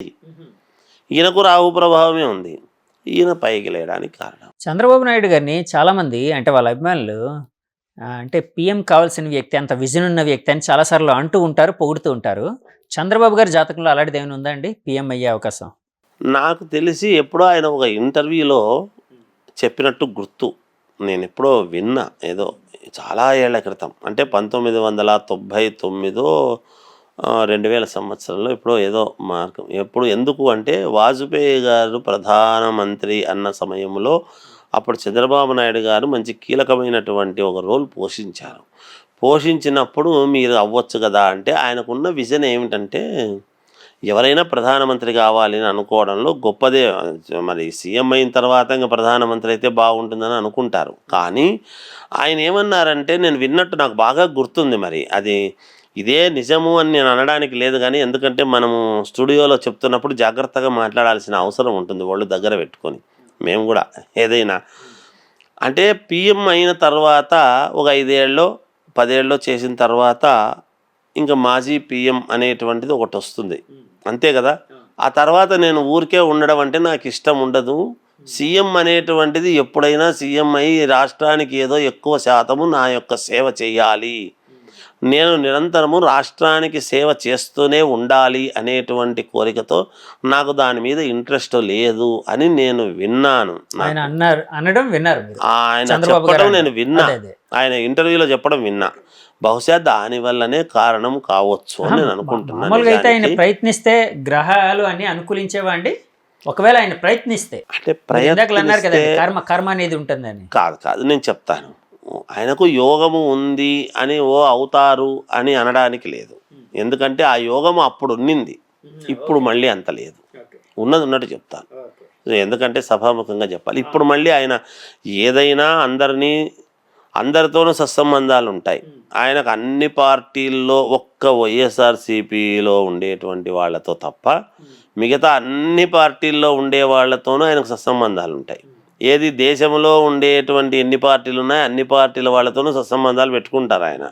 ఈయనకు రాహు ప్రభావమే ఉంది. ఈయన పైకి లేయడానికి కారణం. చంద్రబాబు నాయుడు గారిని చాలామంది అంటే వాళ్ళ అభిమానులు అంటే పీఎం కావాల్సిన వ్యక్తి, అంత విజన్ ఉన్న వ్యక్తి అని చాలాసార్లు అంటూ ఉంటారు, పొగుడుతూ ఉంటారు. చంద్రబాబు గారి జాతకంలో అలాంటిది ఏమైనా ఉందా అండి పీఎం అయ్యే అవకాశం? నాకు తెలిసి ఎప్పుడో ఆయన ఒక ఇంటర్వ్యూలో చెప్పినట్టు గుర్తు. నేను ఎప్పుడో విన్నా, ఏదో చాలా ఏళ్ల క్రితం, అంటే 1999 2000 సంవత్సరంలో ఎప్పుడో ఏదో మార్గం. ఎందుకు అంటే వాజ్పేయి గారు ప్రధానమంత్రి అన్న సమయంలో అప్పుడు చంద్రబాబు నాయుడు గారు మంచి కీలకమైనటువంటి ఒక రోల్ పోషించారు. పోషించినప్పుడు మీరు అవ్వచ్చు కదా అంటే, ఆయనకున్న విజన్ ఏమిటంటే ఎవరైనా ప్రధానమంత్రి కావాలి అని అనుకోవడంలో గొప్పదే. మరి సీఎం అయిన తర్వాత ఇంకా ప్రధానమంత్రి అయితే బాగుంటుందని అనుకుంటారు. కానీ ఆయన ఏమన్నారంటే, నేను విన్నట్టు నాకు బాగా గుర్తుంది, మరి అది ఇదే నిజము అని నేను అనడానికి లేదు, కానీ ఎందుకంటే మనము స్టూడియోలో చెప్తున్నప్పుడు జాగ్రత్తగా మాట్లాడాల్సిన అవసరం ఉంటుంది, వాళ్ళు దగ్గర పెట్టుకొని. మేము కూడా ఏదైనా అంటే పిఎం అయిన తర్వాత ఒక 5 ఏళ్ళో 10 ఏళ్ళో చేసిన తర్వాత ఇంకా మాజీ పిఎం అనేటువంటిది ఒకటి వస్తుంది, అంతే కదా. ఆ తర్వాత నేను ఊరికే ఉండడం అంటే నాకు ఇష్టం ఉండదు. సీఎం అనేటువంటిది ఎప్పుడైనా సీఎం అయ్యి రాష్ట్రానికి ఏదో ఎక్కువ శాతము నా యొక్క సేవ చేయాలి, నేను నిరంతరము రాష్ట్రానికి సేవ చేస్తూనే ఉండాలి అనేటువంటి కోరికతో నాకు దాని మీద ఇంట్రెస్ట్ లేదు అని నేను విన్నాను. ఆయన అన్నారు, అనడం విన్నారు మీరు? ఆయన చంద్రబాబు గారు చెప్పడం నేను విన్నా, అదే అదే. ఆయన ఇంటర్వ్యూలో చెప్పడం విన్నా. బహుశా దానివల్లనే కారణం కావచ్చు అని నేను అనుకుంటున్నాను. మామూలుగా అయితే ఆయన ప్రయత్నిస్తే గ్రహాలు అన్ని అనుకూలించేవా అండి? ఒకవేళ ఆయన ప్రయత్నిస్తే అంటే ఇందాకలు అన్నారు కదా, ప్రయత్నిస్తే కర్మ కర్మ అనేది ఉంటుందని. కాదు నేను చెప్తాను. ఆయనకు యోగము ఉంది అని అవుతారు అని అనడానికి లేదు. ఎందుకంటే ఆ యోగము అప్పుడు ఉన్నింది, ఇప్పుడు మళ్ళీ అంత లేదు. ఉన్నది ఉన్నట్టు చెప్తాను, ఎందుకంటే సభాముఖంగా చెప్పాలి. ఇప్పుడు మళ్ళీ ఆయన ఏదైనా అందరితోనూ సత్సంబంధాలు ఉంటాయి ఆయనకు. అన్ని పార్టీల్లో ఒక్క వైఎస్ఆర్సీపీలో ఉండేటువంటి వాళ్ళతో తప్ప మిగతా అన్ని పార్టీల్లో ఉండే వాళ్ళతోనూ ఆయనకు సత్సంబంధాలు ఉంటాయి. ఏది దేశంలో ఉండేటువంటి ఎన్ని పార్టీలు ఉన్నాయో అన్ని పార్టీల వాళ్ళతోనూ సత్సంబంధాలు పెట్టుకుంటారు ఆయన.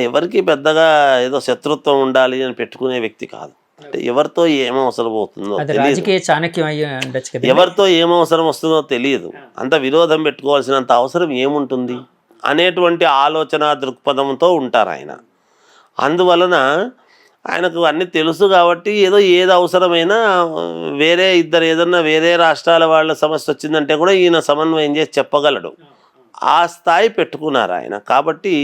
ఎవరికి పెద్దగా ఏదో శత్రుత్వం ఉండాలి అని పెట్టుకునే వ్యక్తి కాదు. అంటే ఎవరితో ఏమవసరం అవుతుందో తెలియదు, ఎవరితో ఏమవసరం వస్తుందో తెలియదు. అంత విరోధం పెట్టుకోవాల్సినంత అవసరం ఏముంటుంది అనేటువంటి ఆలోచన దృక్పథంతో ఉంటారు ఆయన. అందువలన ఆయనకు అన్నీ తెలుసు కాబట్టి ఏది అవసరమైనా ఏదన్నా వేరే రాష్ట్రాల వాళ్ళ సమస్య వచ్చిందంటే కూడా ఈయన సమన్వయం చేసి చెప్పగలడు. ఆ స్థాయి పెట్టుకున్నారు ఆయన. కాబట్టి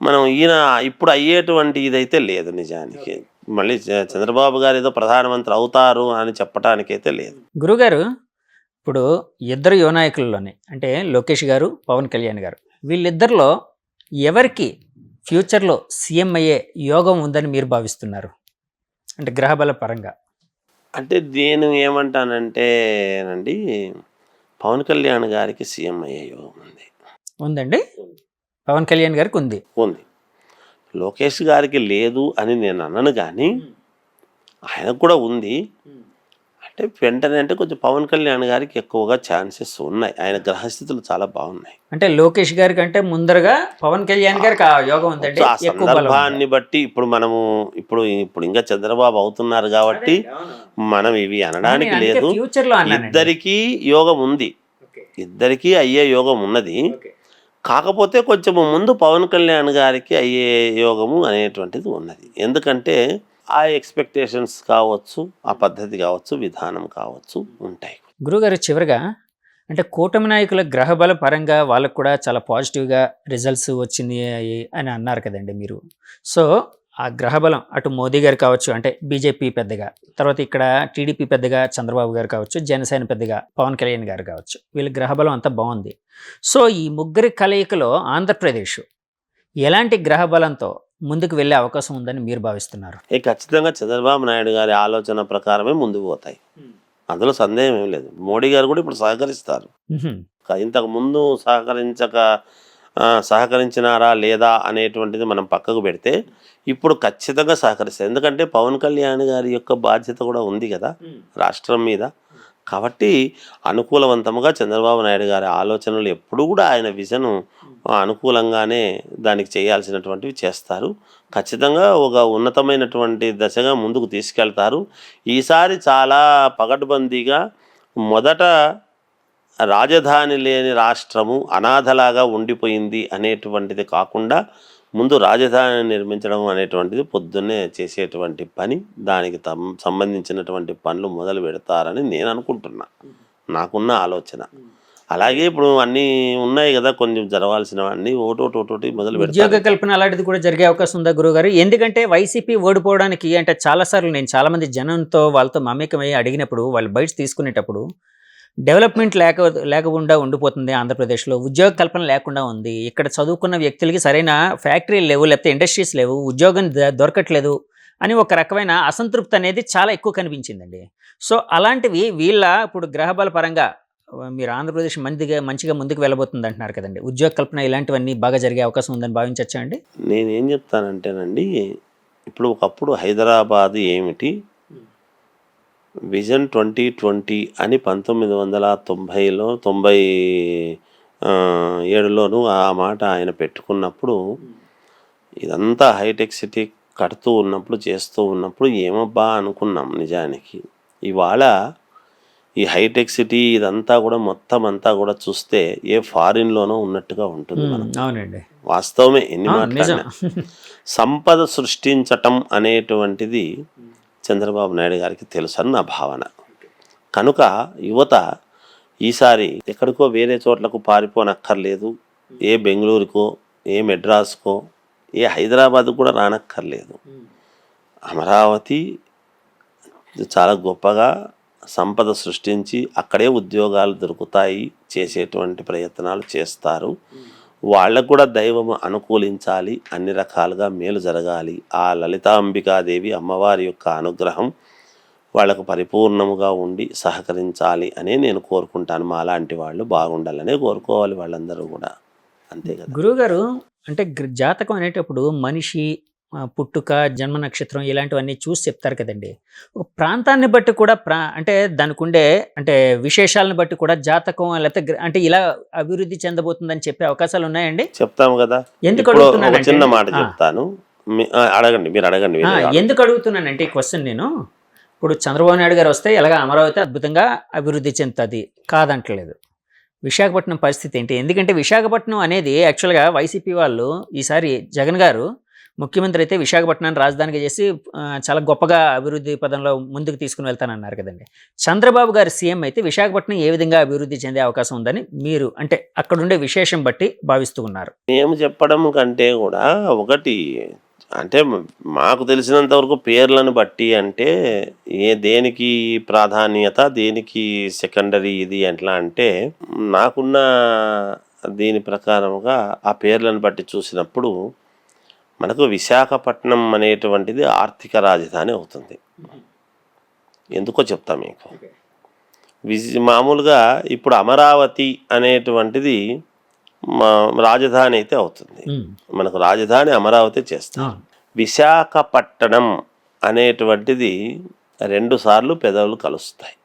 మనం ఈయన ఇప్పుడు అయ్యేటువంటి ఇదైతే లేదు నిజానికి. మళ్ళీ చంద్రబాబు గారు ఏదో ప్రధానమంత్రి అవుతారు అని చెప్పడానికైతే లేదు. గురుగారు, ఇప్పుడు ఇద్దరు యువ నాయకుల్లోనే అంటే లోకేష్ గారు, పవన్ కళ్యాణ్ గారు, వీళ్ళిద్దరిలో ఎవరికి ఫ్యూచర్లో సీఎం అయ్యే యోగం ఉందని మీరు భావిస్తున్నారు అంటే గ్రహబల పరంగా? అంటే నేను ఏమంటానంటే అండి, పవన్ కళ్యాణ్ గారికి సీఎం అయ్యే యోగం ఉందండి. పవన్ కళ్యాణ్ గారికి ఉంది. లోకేష్ గారికి లేదు అని నేను అనను, కానీ ఆయనకు కూడా ఉంది. అంటే వెంటనే అంటే కొంచెం పవన్ కళ్యాణ్ గారికి ఎక్కువగా ఛాన్సెస్ ఉన్నాయి. ఆయన గ్రహస్థితులు చాలా బాగున్నాయి. అంటే లోకేష్ గారి కంటే ముందరగా పవన్ కళ్యాణ్ గారికి ఆ యోగం ఉందండి. ఆ సందర్భాన్ని బట్టి ఇప్పుడు ఇంకా చంద్రబాబు అవుతున్నారు కాబట్టి మనం ఇవి అనడానికి లేదు. ఇద్దరికీ యోగం ఉంది, ఇద్దరికీ అయ్యే యోగం ఉన్నది. కాకపోతే కొంచెము ముందు పవన్ కళ్యాణ్ గారికి అయ్యే యోగము అనేటువంటిది ఉన్నది. ఎందుకంటే ఆ ఎక్స్పెక్టేషన్స్ కావచ్చు, ఆ పద్ధతి కావచ్చు, విధానం కావచ్చు ఉంటాయి. గురుగారు, చివరిగా అంటే కూటమి నాయకుల గ్రహబల పరంగా వాళ్ళకు కూడా చాలా పాజిటివ్గా రిజల్ట్స్ వచ్చింది అని అన్నారు కదండి మీరు. సో ఆ గ్రహబలం అటు మోదీ గారు కావచ్చు, అంటే బీజేపీ పెద్దగా, తర్వాత ఇక్కడ టీడీపీ పెద్దగా చంద్రబాబు గారు కావచ్చు, జనసేన పెద్దగా పవన్ కళ్యాణ్ గారు కావచ్చు, వీళ్ళ గ్రహబలం అంతా బాగుంది. సో ఈ ముగ్గురి కలయికలో ఆంధ్రప్రదేశ్ ఎలాంటి గ్రహబలంతో ముందుకు వెళ్ళే అవకాశం ఉందని మీరు భావిస్తున్నారు? ఖచ్చితంగా చంద్రబాబు నాయుడు గారి ఆలోచన ప్రకారమే ముందుకు పోతాయి, అందులో సందేహం ఏం లేదు. మోడీ గారు కూడా ఇప్పుడు సహకరిస్తారు. ఇంతకు ముందు సహకరించినారా లేదా అనేటువంటిది మనం పక్కకు పెడితే ఇప్పుడు ఖచ్చితంగా సహకరిస్తారు. ఎందుకంటే పవన్ కళ్యాణ్ గారి యొక్క బాధ్యత కూడా ఉంది కదా రాష్ట్రం మీద. కాబట్టి అనుకూలవంతంగా చంద్రబాబు నాయుడు గారి ఆలోచనలు ఎప్పుడూ కూడా ఆయన విజను అనుకూలంగానే దానికి చేయాల్సినటువంటివి చేస్తారు. ఖచ్చితంగా ఒక ఉన్నతమైనటువంటి దశగా ముందుకు తీసుకెళ్తారు. ఈసారి చాలా పకడ్బందీగా మొదట రాజధాని లేని రాష్ట్రము అనాథలాగా ఉండిపోయింది అనేటువంటిది కాకుండా ముందు రాజధాని నిర్మించడం అనేటువంటిది పొద్దున్నే చేసేటువంటి పని, దానికి సంబంధించినటువంటి పనులు మొదలు పెడతారని నేను అనుకుంటున్నా, నాకున్న ఆలోచన. అలాగే ఇప్పుడు అన్నీ ఉన్నాయి కదా, కొంచెం జరగాల్సినవన్నీ ఒకటోటి మొదలు ఉద్యోగ పెడతారు. కల్పన అలాంటిది కూడా జరిగే అవకాశం ఉందా గురుగారు? ఎందుకంటే వైసీపీ ఓడిపోవడానికి అంటే చాలాసార్లు నేను చాలామంది జనంతో వాళ్ళతో మమేకమై అడిగినప్పుడు వాళ్ళు బయట తీసుకునేటప్పుడు డెవలప్మెంట్ లేకుండా ఉండిపోతుంది ఆంధ్రప్రదేశ్లో, ఉద్యోగ కల్పన లేకుండా ఉంది, ఇక్కడ చదువుకున్న వ్యక్తులకి సరైన ఫ్యాక్టరీలు లేవు, లేకపోతే ఇండస్ట్రీస్ లేవు, ఉద్యోగం దొరకట్లేదు అని ఒక రకమైన అసంతృప్తి అనేది చాలా ఎక్కువ కనిపించిందండి. సో అలాంటివి వీళ్ళ ఇప్పుడు గ్రహబల పరంగా మీరు ఆంధ్రప్రదేశ్ మంచిగా ముందుకు వెళ్ళబోతుంది అంటున్నారు కదండి, ఉద్యోగ కల్పన ఇలాంటివన్నీ బాగా జరిగే అవకాశం ఉందని భావించవచ్చా అండి? నేనేం చెప్తానంటేనండి, ఇప్పుడు ఒకప్పుడు హైదరాబాద్ ఏమిటి, విజన్ 2020 అని 1990లో 97లోను ఆ మాట ఆయన పెట్టుకున్నప్పుడు, ఇదంతా హైటెక్ సిటీ కడుతూ ఉన్నప్పుడు చేస్తూ ఉన్నప్పుడు ఏమబ్బా అనుకున్నాం నిజానికి. ఇవాళ ఈ హైటెక్ సిటీ ఇదంతా కూడా మొత్తం అంతా కూడా చూస్తే ఏ ఫారిన్లోనో ఉన్నట్టుగా ఉంటుంది మనం. అవునండి, వాస్తవమే, ఎన్ని నిజం. మాట్లాడినా. సంపద సృష్టించటం అనేటువంటిది చంద్రబాబు నాయుడు గారికి తెలుసు అని నా భావన. కనుక యువత ఈసారి ఎక్కడికో వేరే చోట్లకు పారిపోనక్కర్లేదు, ఏ బెంగళూరుకో, ఏ మెడ్రాస్కో, ఏ హైదరాబాద్ కూడా రానక్కర్లేదు. అమరావతి చాలా గొప్పగా సంపద సృష్టించి అక్కడే ఉద్యోగాలు దొరుకుతాయి చేసేటువంటి ప్రయత్నాలు చేస్తారు. వాళ్ళకు కూడా దైవం అనుకూలించాలి, అన్ని రకాలుగా మేలు జరగాలి, ఆ లలితాంబికాదేవి అమ్మవారి యొక్క అనుగ్రహం వాళ్ళకు పరిపూర్ణముగా ఉండి సహకరించాలి అనే నేను కోరుకుంటాను. మా లాంటి వాళ్ళు బాగుండాలనే కోరుకోవాలి వాళ్ళందరూ కూడా, అంతే కదా. గురువుగారు, అంటే జాతకం అనేటప్పుడు మనిషి పుట్టుక, జన్మ నక్షత్రం ఇలాంటివన్నీ చూసి చెప్తారు కదండి. ఒక ప్రాంతాన్ని బట్టి కూడా అంటే దానికి ఉండే అంటే విశేషాలను బట్టి కూడా జాతకం లేకపోతే అంటే ఇలా అభివృద్ధి చెందబోతుందని చెప్పే అవకాశాలు ఉన్నాయండి? చెప్తాము కదా. ఎందుకు ఇప్పుడు ఒక అడుగుతున్నానంటే చిన్న మాట చెప్తాను, అడగండి, మీరు అడగండి. ఎందుకు అడుగుతున్నానంటే ఈ క్వశ్చన్ నేను, ఇప్పుడు చంద్రబాబు నాయుడు గారు వస్తే ఎలాగ అమరావతి అద్భుతంగా అభివృద్ధి చెందుతుంది, కాదంటలేదు. విశాఖపట్నం పరిస్థితి ఏంటి? ఎందుకంటే విశాఖపట్నం అనేది యాక్చువల్గా వైసీపీ వాళ్ళు ఈసారి జగన్ గారు ముఖ్యమంత్రి అయితే విశాఖపట్నాన్ని రాజధానిగా చేసి చాలా గొప్పగా అభివృద్ధి పదంలో ముందుకు తీసుకుని వెళ్తానన్నారు కదండి. చంద్రబాబు గారు సీఎం అయితే విశాఖపట్నం ఏ విధంగా అభివృద్ధి చెందే అవకాశం ఉందని మీరు అంటే అక్కడుండే విశేషం బట్టి భావిస్తూ ఉన్నారు? మేము చెప్పడం కంటే కూడా ఒకటి అంటే మాకు తెలిసినంత వరకు పేర్లను బట్టి అంటే దేనికి ప్రాధాన్యత, దేనికి సెకండరీ ఇది ఎట్లా అంటే, నాకున్న దీని ప్రకారముగా ఆ పేర్లను బట్టి చూసినప్పుడు మనకు విశాఖపట్నం అనేటువంటిది ఆర్థిక రాజధాని అవుతుంది. ఎందుకో చెప్తా మీకు. మామూలుగా ఇప్పుడు అమరావతి అనేటువంటిది రాజధాని అయితే అవుతుంది, మనకు రాజధాని అమరావతి చేస్తాం. విశాఖపట్నం అనేటువంటిది 2 సార్లు పెదవులు కలుస్తాయి.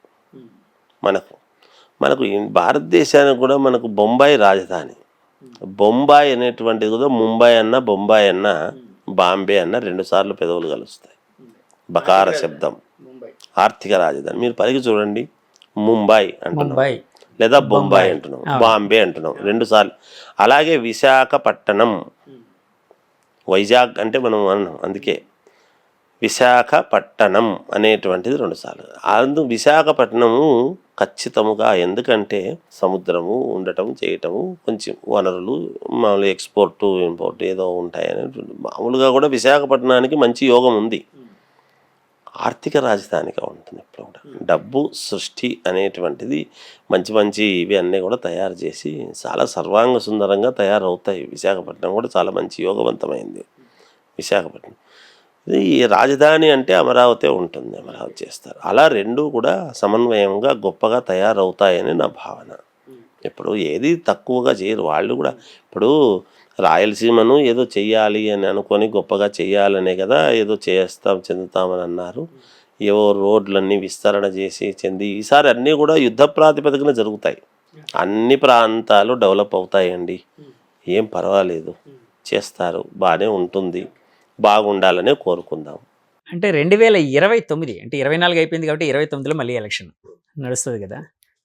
మనకు భారతదేశానికి కూడా మనకు బొంబాయి రాజధాని. బొంబాయి అనేటువంటిది కూడా ముంబై అన్న, బొంబాయి అన్న, బాంబే అన్న 2 సార్లు పెదవులు కలుస్తాయి. బకార శబ్దం, ఆర్థిక రాజధాని. మీరు పలికి చూడండి, ముంబై అంటున్నాం లేదా బొంబాయి అంటున్నాం, బాంబే అంటున్నాం 2 సార్లు. అలాగే విశాఖపట్నం, వైజాగ్ అంటే మనం అన్నాం, అందుకే విశాఖపట్నం అనేటువంటిది 2 సార్లు. విశాఖపట్నము ఖచ్చితముగా, ఎందుకంటే సముద్రము ఉండటం చేయటము, కొంచెం వనరులు మామూలు ఎక్స్పోర్టు ఇంపోర్ట్ ఏదో ఉంటాయని మామూలుగా కూడా విశాఖపట్నానికి మంచి యోగం ఉంది. ఆర్థిక రాజధానిగా ఉంటుంది. ఇప్పుడు కూడా డబ్బు సృష్టి అనేటువంటిది మంచి ఇవి అన్నీ కూడా తయారు చేసి చాలా సర్వాంగ సుందరంగా తయారవుతాయి. విశాఖపట్నం కూడా చాలా మంచి యోగవంతమైంది విశాఖపట్నం. ఈ రాజధాని అంటే అమరావతి ఉంటుంది, అమరావతి చేస్తారు. అలా 2 కూడా సమన్వయంగా గొప్పగా తయారవుతాయని నా భావన. ఇప్పుడు ఏది తక్కువగా చేయరు వాళ్ళు కూడా. ఇప్పుడు రాయలసీమను ఏదో చెయ్యాలి అని అనుకొని గొప్పగా చెయ్యాలనే కదా ఏదో చెందుతామని అన్నారు. ఏవో రోడ్లన్నీ విస్తరణ చేసి చెంది ఈసారి అన్నీ కూడా యుద్ధ ప్రాతిపదికన జరుగుతాయి. అన్ని ప్రాంతాలు డెవలప్ అవుతాయండి, ఏం పర్వాలేదు, చేస్తారు, బాగానే ఉంటుంది, బాగుండాలనే కోరుకుందాం. అంటే 2029 అంటే 24 అయిపోయింది కాబట్టి 29లో మళ్ళీ ఎలక్షన్ నడుస్తుంది కదా.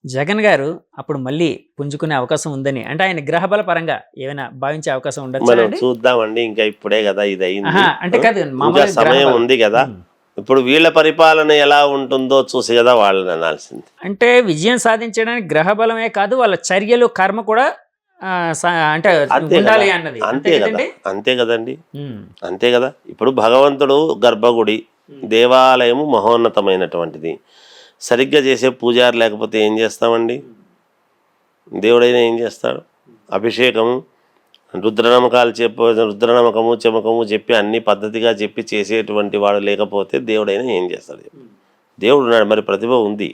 జగన్ గారు అప్పుడు మళ్ళీ పుంజుకునే అవకాశం ఉందని అంటే ఆయన గ్రహబల పరంగా ఏమైనా భావించే అవకాశం ఉండొచ్చా మనం అండి? చూద్దామండి, ఇంకా ఇప్పుడే కదా ఇది అయింది, ఆహా, అంటే కాదు ఇంకా మామూలుగా సమయం గ్రహబలం. ఉంది కదా. ఇప్పుడు వీళ్ళ పరిపాలన ఎలా ఉంటుందో చూసి కదా వాళ్ళని అనాల్సింది. అంటే విజయం సాధించడానికి గ్రహబలమే కాదు వాళ్ళ చర్యలు కర్మ కూడా అంటే అంతే ఉండాలి కదా, అన్నది అంతే కదా, కదండి? అంతే కదండి, ఉమ్. అంతే కదా. ఇప్పుడు భగవంతుడు గర్భగుడి, దేవాలయము మహోన్నతమైనటువంటిది, సరిగ్గా చేసే పూజారి లేకపోతే ఏం చేస్తామండి? దేవుడైనా ఏం చేస్తాడు? అభిషేకము, రుద్రనమకాలు రుద్రనమకము చెమకము చెప్పి అన్ని పద్ధతిగా చెప్పి చేసేటువంటి వాడు లేకపోతే దేవుడైనా ఏం చేస్తాడు? దేవుడు ఉన్నాడు, మరి ప్రతిభ ఉంది,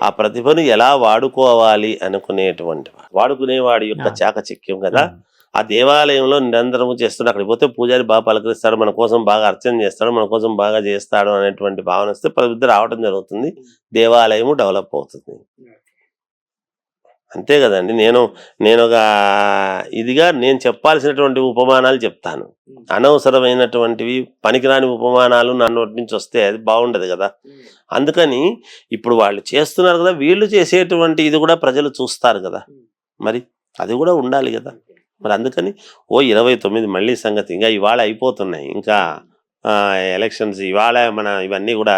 ఆ ప్రతిభను ఎలా వాడుకోవాలి అనుకునేటువంటి వాడుకునేవాడి యొక్క చాకచక్యం కదా. ఆ దేవాలయంలో నిరంతరము చేస్తున్నాడు, అక్కడికి పోతే పూజారి బాగా పలకరిస్తాడు, మన కోసం బాగా అర్చన చేస్తాడు, మన కోసం బాగా చేస్తాడు అనేటువంటి భావన వస్తే ప్రబుద్ధి రావడం జరుగుతుంది, దేవాలయము డెవలప్ అవుతుంది. అంతే కదండి. నేను ఒక ఇదిగా నేను చెప్పాల్సినటువంటి ఉపమానాలు చెప్తాను, అనవసరమైనటువంటివి పనికిరాని ఉపమానాలు నా నోటి నుంచి వస్తే అది బాగుండదు కదా. అందుకని ఇప్పుడు వాళ్ళు చేస్తున్నారు కదా, వీళ్ళు చేసేటువంటి ఇది కూడా ప్రజలు చూస్తారు కదా, మరి అది కూడా ఉండాలి కదా. మరి అందుకని 29 మళ్ళీ సంగతి, ఇంకా ఇవాళ అయిపోతున్నాయి, ఇంకా ఎలక్షన్స్ ఇవాళ మన ఇవన్నీ కూడా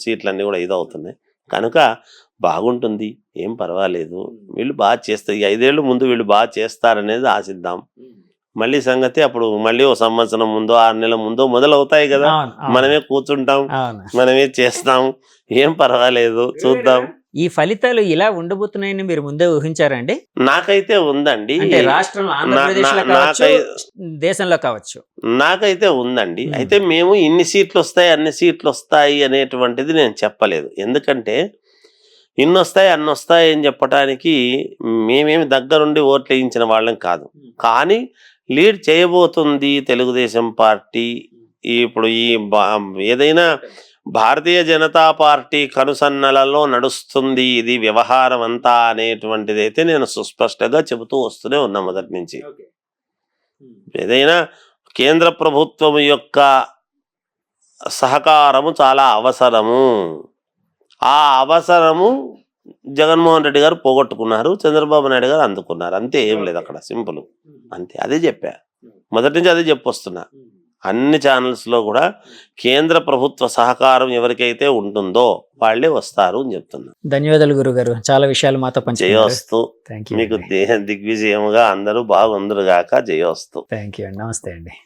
సీట్లన్నీ కూడా ఇదవుతున్నాయి కనుక బాగుంటుంది, ఏం పర్వాలేదు, వీళ్ళు బాగా చేస్తారు, ఈ 5 ఏళ్ళు ముందు వీళ్ళు బాగా చేస్తారనేది ఆశిద్దాం. మళ్ళీ సంగతి అప్పుడు మళ్ళీ ఓ సంవత్సరం ముందో 6 నెలల ముందో మొదలవుతాయి కదా, మనమే కూర్చుంటాం, మనమే చేస్తాం, ఏం పర్వాలేదు, చూద్దాం. ఈ ఫలితాలు ఇలా ఉండబోతున్నాయని మీరు ముందే ఊహించారండి? నాకైతే ఉందండి, అంటే రాష్ట్రంలో ఆంధ్రప్రదేశ్లో కావచ్చు, దేశంలో కావచ్చు, నాకైతే ఉందండి. అయితే మేము ఇన్ని సీట్లు వస్తాయి అన్ని సీట్లు వస్తాయి అనేటువంటిది నేను చెప్పలేదు, ఎందుకంటే ఇన్ని వస్తాయి అన్ని వస్తాయి అని చెప్పడానికి మేమేమి దగ్గరుండి ఓట్లు వేయించిన వాళ్ళం కాదు. కానీ లీడ్ చేయబోతుంది తెలుగుదేశం పార్టీ. ఇప్పుడు ఏదైనా భారతీయ జనతా పార్టీ కనుసన్నలలో నడుస్తుంది ఇది వ్యవహారం అంతా అనేటువంటిది అయితే నేను సుస్పష్టంగా చెబుతూ వస్తూనే ఉన్నా మొదటి నుంచి. ఏదైనా కేంద్ర ప్రభుత్వం యొక్క సహకారము చాలా అవసరము, ఆ అవసరము జగన్మోహన్ రెడ్డి గారు పోగొట్టుకున్నారు, చంద్రబాబు నాయుడు గారు అందుకున్నారు, అంతే, ఏం లేదు అక్కడ, సింపుల్ అంతే. అదే చెప్పా మొదటి నుంచి, అదే చెప్పొస్తున్నా అన్ని ఛానల్స్లో కూడా. కేంద్ర ప్రభుత్వ సహకారం ఎవరికైతే ఉంటుందో వాళ్ళే వస్తారు అని చెప్తున్నా. ధన్యవాదాలు గురుగారు, చాలా విషయాలు మాతో పంచుకున్నారు. జయోస్తు, మీకు దిగ్విజయముగా అందరూ బాగుందరు గాక, జయోస్తు. థ్యాంక్ యూ అండి, నమస్తే అండి.